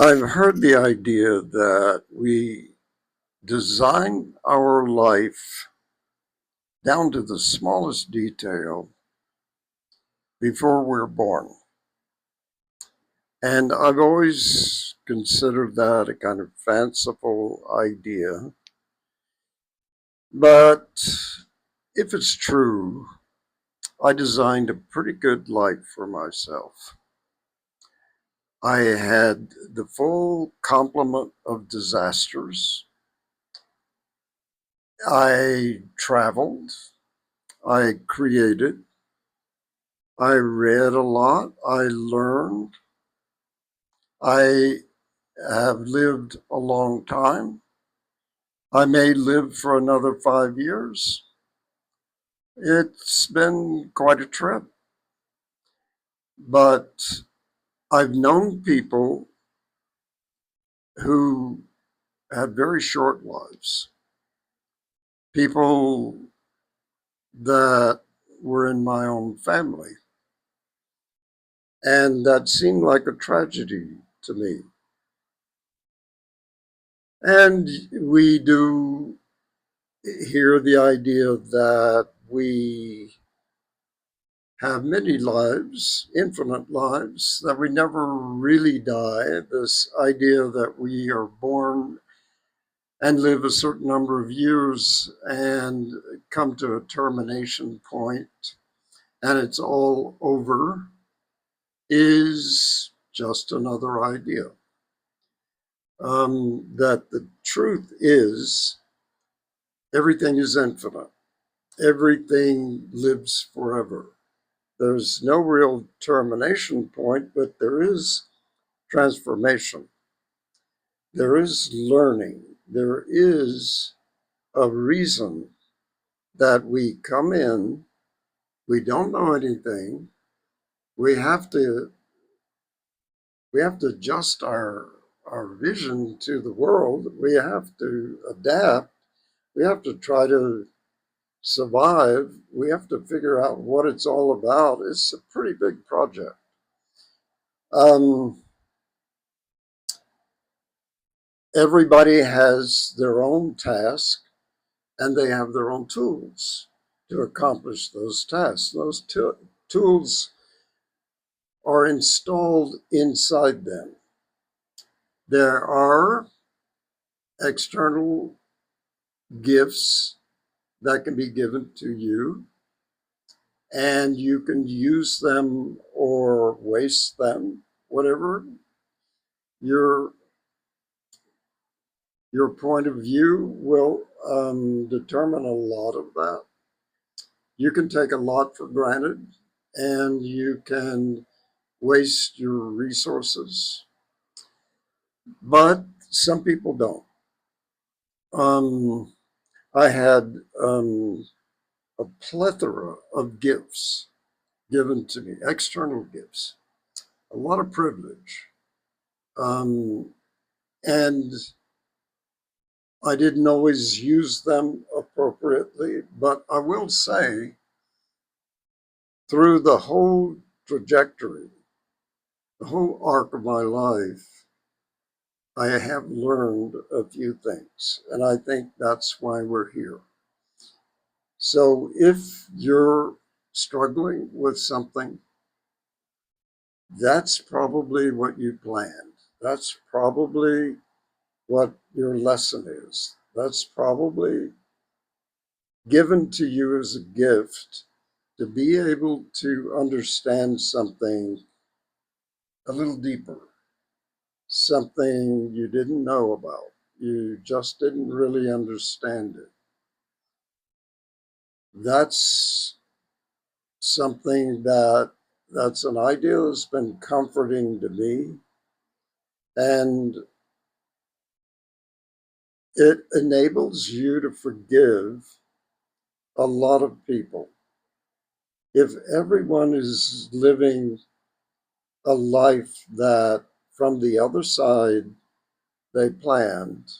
I've heard the idea that we design our life down to the smallest detail before we're born. And I've always considered that a kind of fanciful idea. But if it's true, I designed a pretty good life for myself. I had the full complement of disasters. I traveled. I created. I read a lot. I learned. I have lived a long time. I may live for another 5 years. It's been quite a trip, but I've known people who had very short lives, people that were in my own family, and that seemed like a tragedy to me. And we do hear the idea that we have many lives, infinite lives, that we never really die. This idea that we are born and live a certain number of years and come to a termination point and it's all over is just another idea. That the truth is everything is infinite, everything lives forever. There's no real termination point, but there is transformation. There is learning. There is a reason that we come in, we don't know anything. We have to adjust our vision to the world. We have to adapt. We have to try to survive. We have to figure out what it's all about. It's a pretty big project. Um, Everybody has their own task and they have their own tools to accomplish those tasks. Those tools are installed inside them. There are external gifts that can be given to you, and you can use them or waste them, whatever your your point of view will determine a lot of that. You can take a lot for granted, and you can waste your resources, but some people don't. Um, I had a plethora of gifts given to me, external gifts, a lot of privilege. Um, and I didn't always use them appropriately, but I will say through the whole trajectory, the whole arc of my life, I have learned a few things. And I think that's why we're here. So if you're struggling with something, that's probably what you planned. That's probably what your lesson is. That's probably given to you as a gift to be able to understand something a little deeper, something you didn't know about. You just didn't really understand it. That's something that's an idea that's been comforting to me, and it enables you to forgive a lot of people. If everyone is living a life that from the other side they planned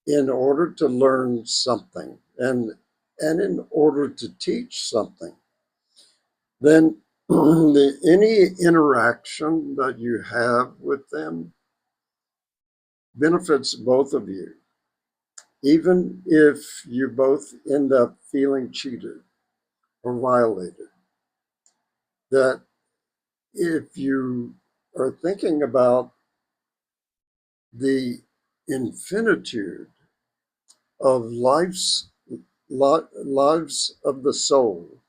in order to learn something and in order to teach something, then any interaction that you have with them benefits both of you, even if you both end up feeling cheated or violated. That if you are thinking about the infinitude of lives of the soul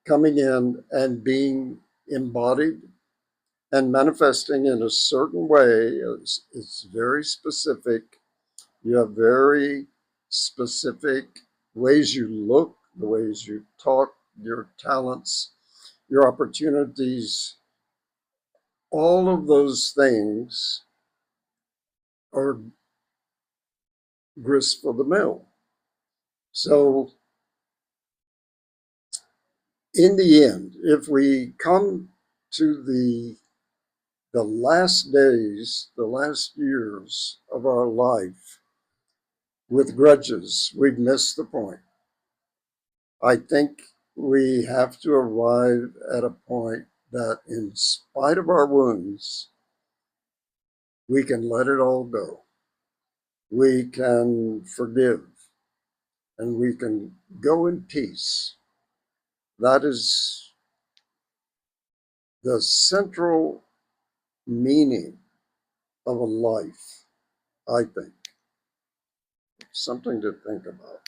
coming in and being embodied and manifesting in a certain way, it's very specific. You have very specific ways you look, the ways you talk, your talents, your opportunities. All of those things are grist for the mill. So in the end, if we come to the last days, the last years of our life with grudges, we've missed the point. I think we have to arrive at a point that, in spite of our wounds, we can let it all go. We can forgive and we can go in peace. That is the central meaning of a life, I think. Something to think about.